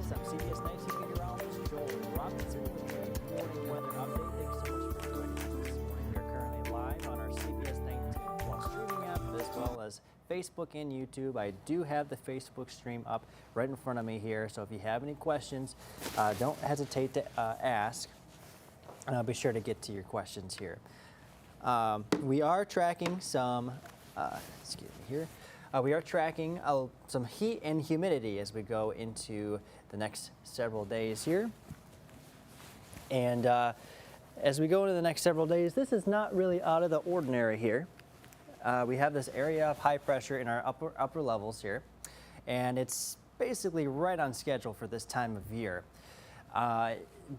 Yes, I'm CBS 19 meteorologist Joel Robinson with your morning weather update. Thanks so much for joining us this morning. We're currently live on our CBS 19 Plus streaming app as well as Facebook and YouTube. I do have the Facebook stream up right in front of me here, so if you have any questions, don't hesitate to ask, and I'll be sure to get to your questions here. We are tracking some, excuse me here. We are tracking some heat and humidity as we go into the next several days here. And as we go into the next several days, this is not really out of the ordinary here. We have this area of high pressure in our upper levels here, and it's basically right on schedule for this time of year.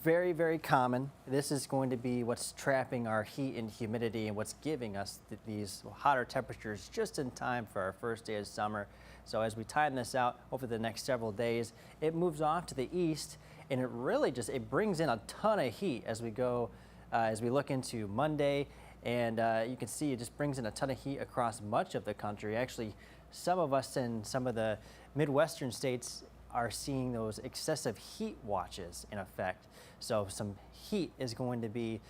Very, very common. This is going to be what's trapping our heat and humidity and what's giving us these hotter temperatures just in time for our first day of summer. So as we time this out over the next several days, it moves off to the east, and it really it brings in a ton of heat as we go, as we look into Monday. And you can see it just brings in a ton of heat across much of the country. Actually, some of us in some of the Midwestern states are seeing those excessive heat watches in effect. So some heat is going to be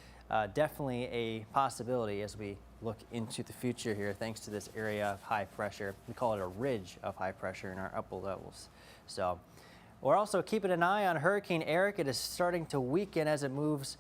definitely a possibility as we look into the future here, thanks to this area of high pressure. We call it a ridge of high pressure in our upper levels. So we're also keeping an eye on Hurricane Eric. It is starting to weaken as it moves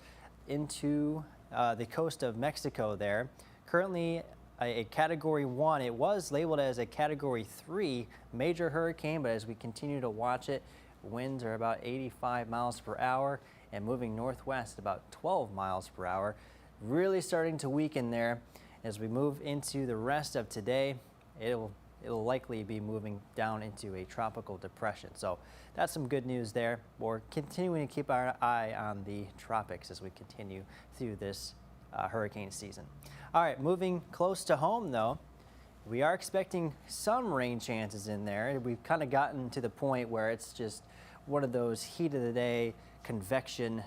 into the coast of Mexico there. Currently a Category 1. It was labeled as a Category 3 major hurricane, but as we continue to watch it, winds are about 85 miles per hour and moving northwest about 12 miles per hour. Really starting to weaken there. As we move into the rest of today, it'll likely be moving down into a tropical depression. So that's some good news there. We're continuing to keep our eye on the tropics as we continue through this hurricane season. All right, moving close to home though, we are expecting some rain chances in there. We've kind of gotten to the point where it's just one of those heat of the day convection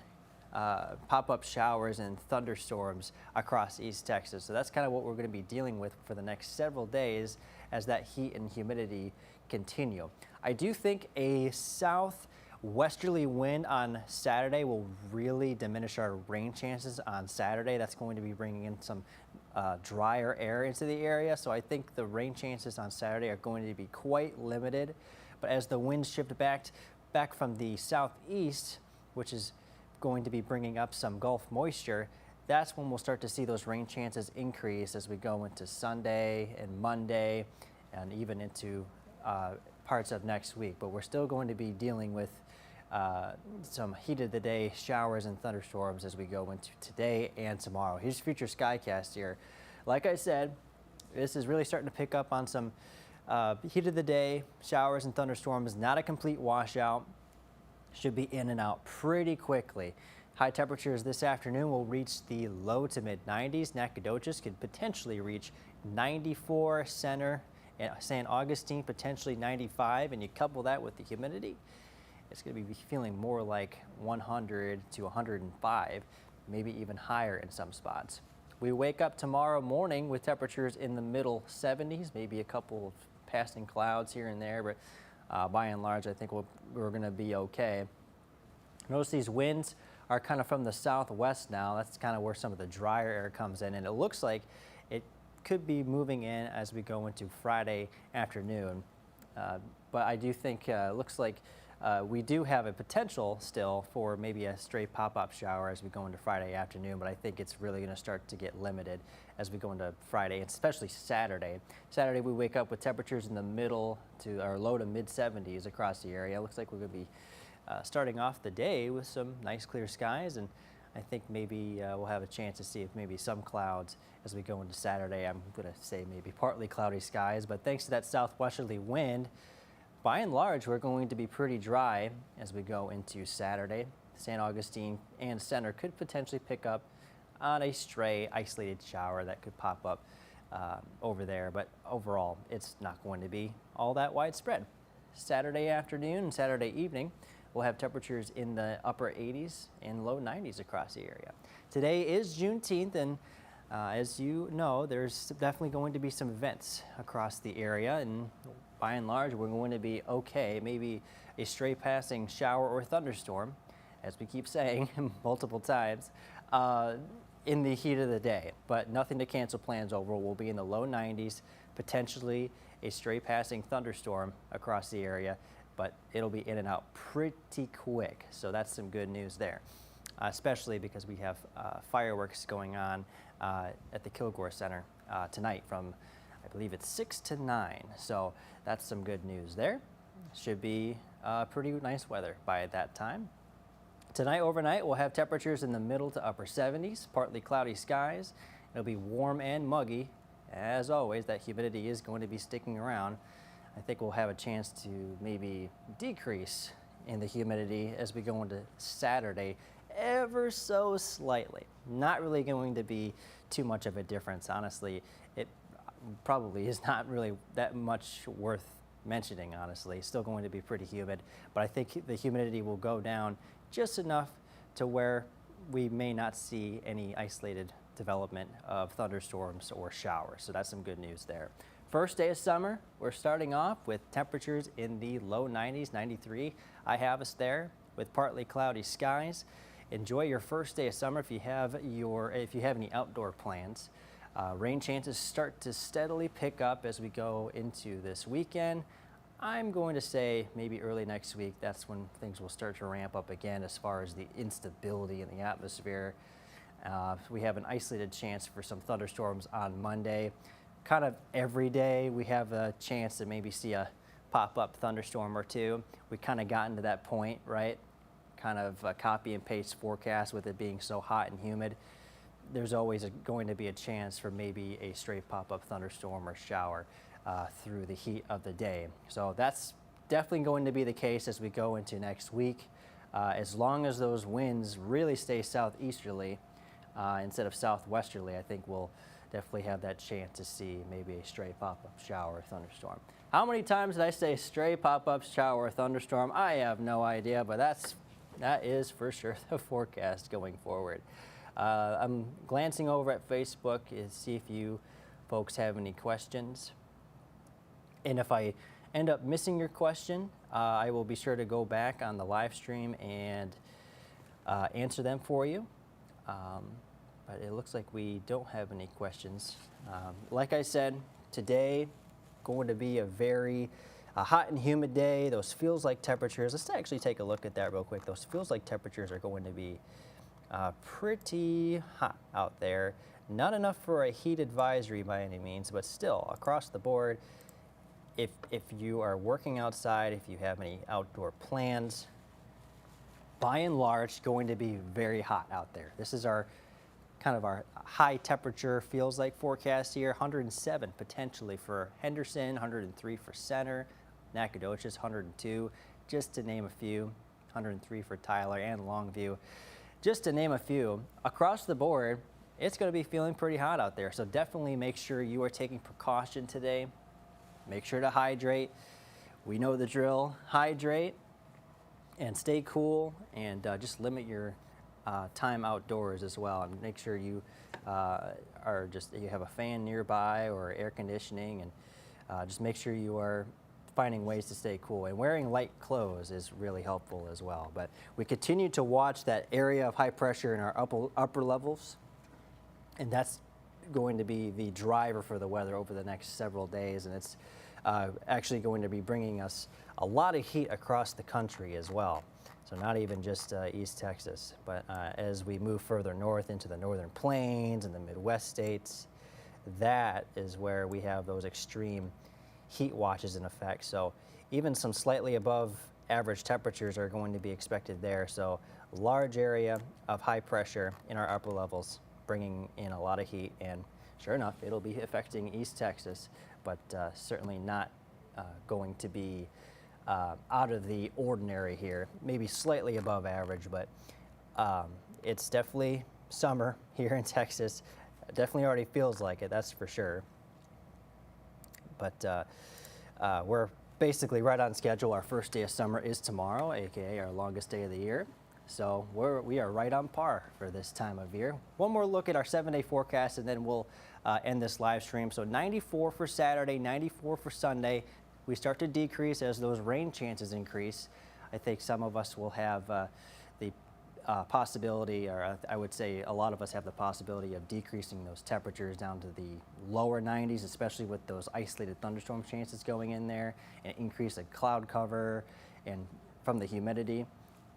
pop-up showers and thunderstorms across East Texas. So that's kind of what we're going to be dealing with for the next several days as that heat and humidity continue. I do think a southwesterly wind on Saturday will really diminish our rain chances on Saturday. That's going to be bringing in some drier air into the area. So I think the rain chances on Saturday are going to be quite limited. But as the winds shift back from the southeast, which is going to be bringing up some Gulf moisture, that's when we'll start to see those rain chances increase as we go into Sunday and Monday and even into parts of next week. But we're still going to be dealing with some heat of the day showers and thunderstorms as we go into today and tomorrow. Here's future skycast here. Like I said, this is really starting to pick up on some heat of the day showers and thunderstorms. Not a complete washout. Should be in and out pretty quickly. High temperatures this afternoon will reach the low to mid 90s. Nacogdoches could potentially reach 94, Center and San Augustine potentially 95, and you couple that with the humidity, it's going to be feeling more like 100 to 105, maybe even higher in some spots. We wake up tomorrow morning with temperatures in the middle 70s, maybe a couple of passing clouds here and there, but by and large, I think we're going to be okay. Notice these winds are kind of from the southwest now. That's kind of where some of the drier air comes in, and it looks like it could be moving in as we go into Friday afternoon. But I do think it looks like we do have a potential still for maybe a straight pop-up shower as we go into Friday afternoon, but I think it's really going to start to get limited as we go into Friday, and especially Saturday. Saturday we wake up with temperatures in the middle to or low to mid 70s across the area. It looks like we're going to be starting off the day with some nice clear skies, and I think maybe we'll have a chance to see if maybe some clouds as we go into Saturday. I'm going to say maybe partly cloudy skies, but thanks to that southwesterly wind, by and large, we're going to be pretty dry as we go into Saturday. San Augustine and Center could potentially pick up on a stray isolated shower that could pop up over there, but overall, it's not going to be all that widespread. Saturday afternoon and Saturday evening, we'll have temperatures in the upper 80s and low 90s across the area. Today is Juneteenth, and as you know, there's definitely going to be some events across the area, and by and large, we're going to be okay. Maybe a stray passing shower or thunderstorm, as we keep saying multiple times, in the heat of the day. But nothing to cancel plans over. We'll be in the low 90s, potentially a stray passing thunderstorm across the area, but it'll be in and out pretty quick. So that's some good news there, especially because we have fireworks going on at the Kilgore Center tonight from, I believe it's 6 to 9. So that's some good news there. Should be pretty nice weather by that time. Tonight overnight we'll have temperatures in the middle to upper 70s, partly cloudy skies. It'll be warm and muggy. As always, that humidity is going to be sticking around. I think we'll have a chance to maybe decrease in the humidity as we go into Saturday ever so slightly. Not really going to be too much of a difference. Honestly, it probably is not really that much worth mentioning, honestly. Still going to be pretty humid, but I think the humidity will go down just enough to where we may not see any isolated development of thunderstorms or showers. So that's some good news there. First day of summer, we're starting off with temperatures in the low 90s, 93. I have us there with partly cloudy skies. Enjoy your first day of summer if you have any outdoor plans. Rain chances start to steadily pick up as we go into this weekend. I'm going to say maybe early next week, that's when things will start to ramp up again as far as the instability in the atmosphere. We have an isolated chance for some thunderstorms on Monday. Kind of every day we have a chance to maybe see a pop-up thunderstorm or two. We kind of gotten to that point, right? Kind of a copy and paste forecast with it being so hot and humid. There's always going to be a chance for maybe a stray pop-up thunderstorm or shower through the heat of the day. So that's definitely going to be the case as we go into next week. As long as those winds really stay southeasterly instead of southwesterly, I think we'll definitely have that chance to see maybe a stray pop-up shower or thunderstorm. How many times did I say stray pop-up shower or thunderstorm? I have no idea, but that is for sure the forecast going forward. I'm glancing over at Facebook to see if you folks have any questions. And if I end up missing your question, I will be sure to go back on the live stream and answer them for you. But it looks like we don't have any questions. Like I said, today going to be a very hot and humid day. Those feels like temperatures, let's actually take a look at that real quick. Those feels like temperatures are going to be pretty hot out there. Not enough for a heat advisory by any means, but still across the board, if you are working outside, if you have any outdoor plans, by and large going to be very hot out there. This is our kind of our high temperature feels like forecast here. 107 potentially for Henderson, 103 for Center, Nacogdoches 102, just to name a few. 103 for Tyler and Longview, just to name a few. Across the board, it's going to be feeling pretty hot out there. So definitely make sure you are taking precaution today. Make sure to hydrate. We know the drill. Hydrate and stay cool, and just limit your time outdoors as well, and make sure you you have a fan nearby or air conditioning, and just make sure you are finding ways to stay cool, and wearing light clothes is really helpful as well. But we continue to watch that area of high pressure in our upper levels, and that's going to be the driver for the weather over the next several days, and it's actually going to be bringing us a lot of heat across the country as well. So not even just East Texas, but as we move further north into the northern plains and the Midwest states, that is where we have those extreme heat watches in effect. So even some slightly above average temperatures are going to be expected there. So large area of high pressure in our upper levels, bringing in a lot of heat, and sure enough, it'll be affecting East Texas, but certainly not going to be out of the ordinary here. Maybe slightly above average, but it's definitely summer here in Texas. It definitely already feels like it, that's for sure. But we're basically right on schedule. Our first day of summer is tomorrow, aka our longest day of the year. So we are right on par for this time of year. One more look at our 7-day forecast, and then we'll end this live stream. So 94 for Saturday, 94 for Sunday. we start to decrease as those rain chances increase. I think some of us will have the possibility, or I would say a lot of us have the possibility of decreasing those temperatures down to the lower 90s, especially with those isolated thunderstorm chances going in there, and increase the cloud cover and from the humidity.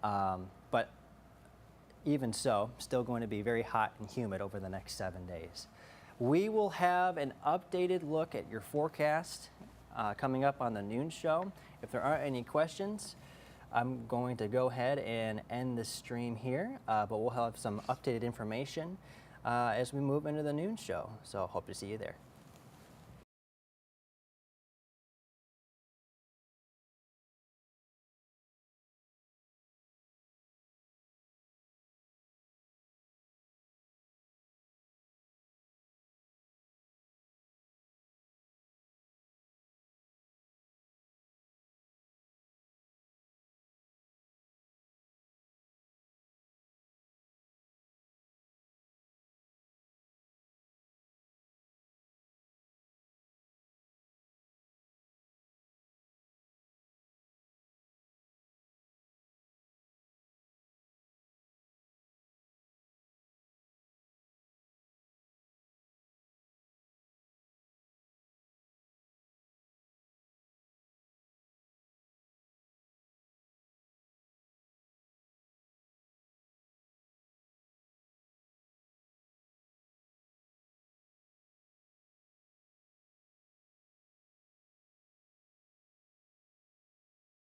But even so, still going to be very hot and humid over the next 7 days. We will have an updated look at your forecast coming up on the noon show. If there aren't any questions, I'm going to go ahead and end this stream here, but we'll have some updated information as we move into the noon show. So hope to see you there.